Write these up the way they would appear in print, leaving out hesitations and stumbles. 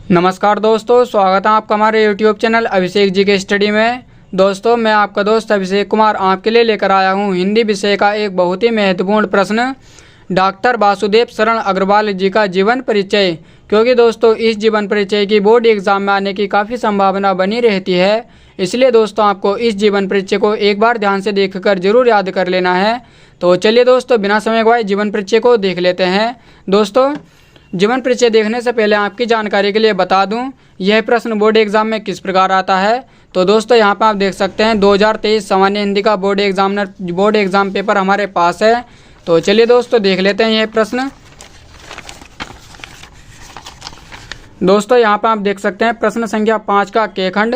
नमस्कार दोस्तों, स्वागत है आपका हमारे YouTube चैनल अभिषेक जी के स्टडी में। दोस्तों, मैं आपका दोस्त अभिषेक कुमार आपके लिए लेकर आया हूं हिंदी विषय का एक बहुत ही महत्वपूर्ण प्रश्न, डॉक्टर वासुदेव शरण अग्रवाल जी का जीवन परिचय। क्योंकि दोस्तों इस जीवन परिचय की बोर्ड एग्जाम में आने की काफ़ी संभावना बनी रहती है, इसलिए दोस्तों आपको इस जीवन परिचय को एक बार ध्यान से देखकर जरूर याद कर लेना है। तो चलिए दोस्तों, बिना समय गवाए जीवन परिचय को देख लेते हैं। दोस्तों, जीवन परिचय देखने से पहले आपकी जानकारी के लिए बता दूं, यह प्रश्न बोर्ड एग्जाम में किस प्रकार आता है। तो दोस्तों यहाँ पर आप देख सकते हैं 2023 सामान्य हिंदी का बोर्ड एग्जाम पेपर हमारे पास है। तो चलिए दोस्तों देख लेते हैं यह प्रश्न। दोस्तों यहाँ पर आप देख सकते हैं प्रश्न संख्या 5 का क खंड,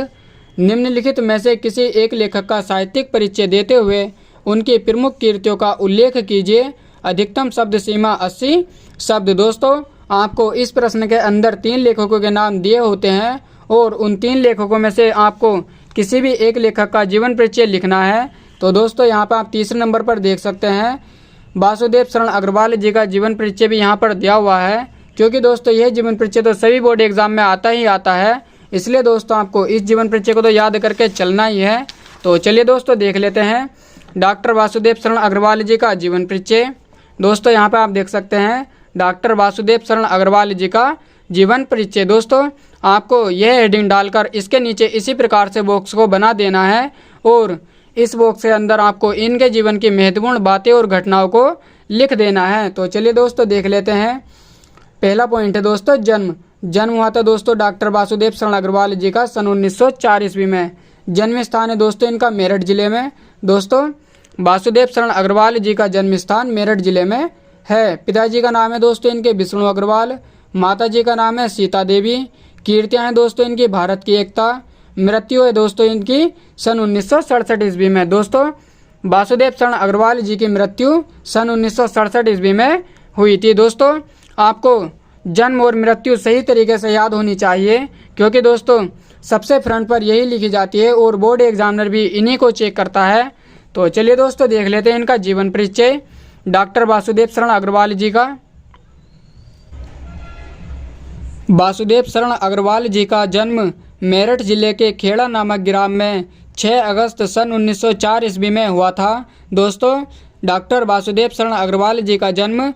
निम्नलिखित में से किसी एक लेखक का साहित्यिक परिचय देते हुए उनकी प्रमुख कृतियों का उल्लेख कीजिए। अधिकतम शब्द सीमा 80 शब्द। दोस्तों आपको इस प्रश्न के अंदर 3 लेखकों के नाम दिए होते हैं और उन 3 लेखकों में से आपको किसी भी एक लेखक का जीवन परिचय लिखना है। तो दोस्तों यहाँ पर आप तीसरे नंबर पर देख सकते हैं वासुदेव शरण अग्रवाल जी का जीवन परिचय भी यहाँ पर दिया हुआ है। क्योंकि दोस्तों यह जीवन परिचय तो सभी बोर्ड एग्जाम में आता ही आता है, इसलिए दोस्तों आपको इस जीवन परिचय को तो याद करके चलना ही है। तो चलिए दोस्तों देख लेते हैं डॉक्टर वासुदेव शरण अग्रवाल जी का जीवन परिचय। दोस्तों यहाँ पर आप देख सकते हैं डॉक्टर वासुदेव शरण अग्रवाल जी का जीवन परिचय। दोस्तों आपको यह हेडिंग डालकर इसके नीचे इसी प्रकार से बॉक्स को बना देना है और इस बॉक्स के अंदर आपको इनके जीवन की महत्वपूर्ण बातें और घटनाओं को लिख देना है। तो चलिए दोस्तों देख लेते हैं। पहला पॉइंट है दोस्तों जन्म हुआ था दोस्तों डॉक्टर वासुदेव शरण अग्रवाल जी का सन 1904 ईस्वी में। जन्म स्थान है दोस्तों इनका मेरठ जिले में। दोस्तों वासुदेव शरण अग्रवाल जी का जन्म स्थान मेरठ जिले में है। पिताजी का नाम है दोस्तों इनके विष्णु अग्रवाल, माता जी का नाम है सीता देवी। कीर्तियां हैं दोस्तों इनकी भारत की एकता। मृत्यु है दोस्तों इनकी सन 1967 ईस्वी में। दोस्तों वासुदेव शरण अग्रवाल जी की मृत्यु सन 1967 ईस्वी में हुई थी। दोस्तों आपको जन्म और मृत्यु सही तरीके से याद होनी चाहिए, क्योंकि दोस्तों सबसे फ्रंट पर यही लिखी जाती है और बोर्ड एग्जामिनर भी इन्हीं को चेक करता है। तो चलिए दोस्तों देख लेते हैं इनका जीवन परिचय डॉक्टर वासुदेव शरण अग्रवाल जी का। वासुदेव शरण अग्रवाल जी का जन्म मेरठ जिले के खेड़ा नामक ग्राम में 6 अगस्त सन 1904 ईस्वी में हुआ था। दोस्तों डॉक्टर वासुदेव शरण अग्रवाल जी का जन्म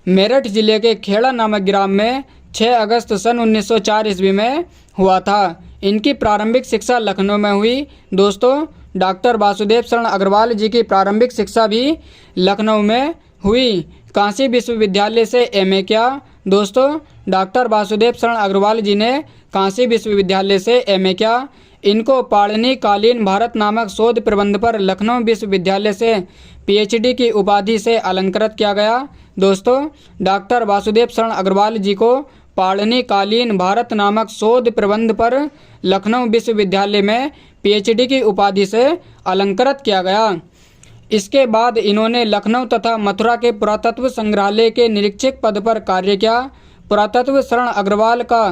मेरठ जिले के खेड़ा नामक ग्राम में 6 अगस्त सन 1904 ईस्वी में हुआ था। इनकी प्रारंभिक शिक्षा लखनऊ में हुई। दोस्तों डॉक्टर वासुदेव शरण अग्रवाल जी की प्रारंभिक शिक्षा भी लखनऊ में हुई। काशी विश्वविद्यालय से एमए किया। दोस्तों डॉक्टर वासुदेव शरण अग्रवाल जी ने काशी विश्वविद्यालय से एमए किया। इनको पाणिनि कालीन भारत नामक शोध प्रबंध पर लखनऊ विश्वविद्यालय से पीएचडी की उपाधि से अलंकृत किया गया। दोस्तों डॉक्टर वासुदेव शरण अग्रवाल जी को पाणिनि कालीन भारत नामक शोध प्रबंध पर लखनऊ विश्वविद्यालय में पीएचडी की उपाधि से अलंकृत किया गया। इसके बाद इन्होंने लखनऊ तथा मथुरा के पुरातत्व संग्रहालय के निरीक्षक पद पर कार्य किया। पुरातत्व शरण अग्रवाल का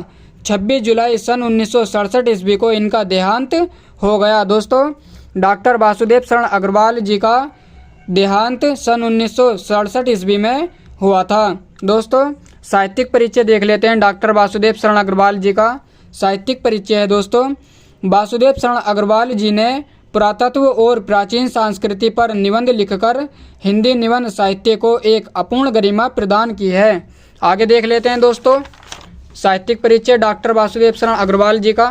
26 जुलाई सन 1967 ईस्वी को इनका देहांत हो गया। दोस्तों डॉक्टर वासुदेव शरण अग्रवाल जी का देहांत सन 1967 ईस्वी में हुआ था। दोस्तों साहित्यिक परिचय देख लेते हैं डॉक्टर वासुदेव शरण अग्रवाल जी का। साहित्यिक परिचय है दोस्तों, वासुदेव शरण अग्रवाल जी ने पुरातत्व और प्राचीन संस्कृति पर निबंध लिखकर हिंदी निबंध साहित्य को एक अपूर्ण गरिमा प्रदान की है। आगे देख लेते हैं दोस्तों साहित्यिक परिचय डॉक्टर वासुदेव शरण अग्रवाल जी का।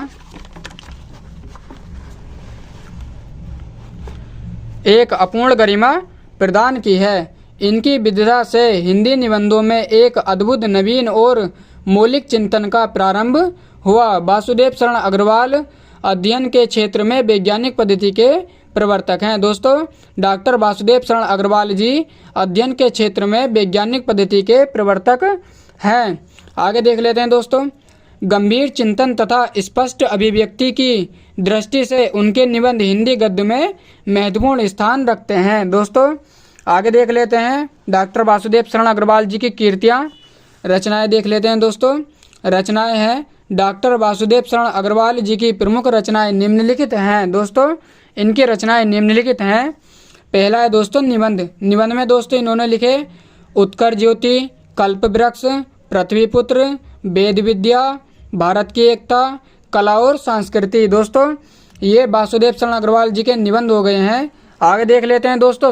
एक अपूर्ण गरिमा प्रदान की है। इनकी विद्वता से हिंदी निबंधों में एक अद्भुत नवीन और मौलिक चिंतन का प्रारंभ हुआ। वासुदेव शरण अग्रवाल अध्ययन के क्षेत्र में वैज्ञानिक पद्धति के प्रवर्तक हैं। दोस्तों डॉक्टर वासुदेव शरण अग्रवाल जी अध्ययन के क्षेत्र में वैज्ञानिक पद्धति के प्रवर्तक हैं। आगे देख लेते हैं दोस्तों, गंभीर चिंतन तथा स्पष्ट अभिव्यक्ति की दृष्टि से उनके निबंध हिंदी गद्य में महत्वपूर्ण स्थान रखते हैं। दोस्तों आगे देख लेते हैं डॉक्टर वासुदेव शरण अग्रवाल जी की कीर्तियाँ रचनाएं देख लेते हैं। दोस्तों रचनाएं हैं डॉक्टर वासुदेव शरण अग्रवाल जी की प्रमुख रचनाएं निम्नलिखित हैं। दोस्तों इनकी रचनाएं निम्नलिखित हैं। पहला है दोस्तों निबंध। निबंध में दोस्तों इन्होंने लिखे उत्कर ज्योति, कल्प वृक्ष, पृथ्वीपुत्र, वेद विद्या, भारत की एकता, कला और संस्कृति। दोस्तों ये वासुदेव शरण अग्रवाल जी के निबंध हो गए हैं। आगे देख लेते हैं दोस्तों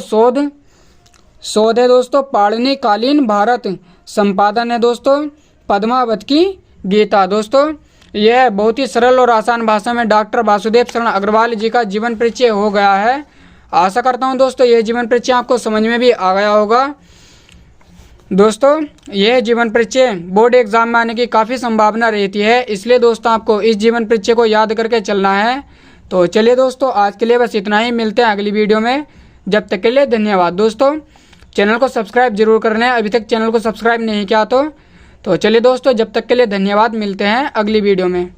शोध है दोस्तों पाणिनि कालीन भारत। संपादन है दोस्तों पद्मावत की गीता। दोस्तों यह बहुत ही सरल और आसान भाषा में डॉक्टर वासुदेव शरण अग्रवाल जी का जीवन परिचय हो गया है। आशा करता हूं दोस्तों यह जीवन परिचय आपको समझ में भी आ गया होगा। दोस्तों यह जीवन परिचय बोर्ड एग्जाम में आने की काफ़ी संभावना रहती है, इसलिए दोस्तों आपको इस जीवन परिचय को याद करके चलना है। तो चलिए दोस्तों आज के लिए बस इतना ही, मिलते हैं अगली वीडियो में। जब तक के लिए धन्यवाद। दोस्तों चैनल को सब्सक्राइब जरूर कर लें, अभी तक चैनल को सब्सक्राइब नहीं किया तो चलिए दोस्तों जब तक के लिए धन्यवाद, मिलते हैं अगली वीडियो में।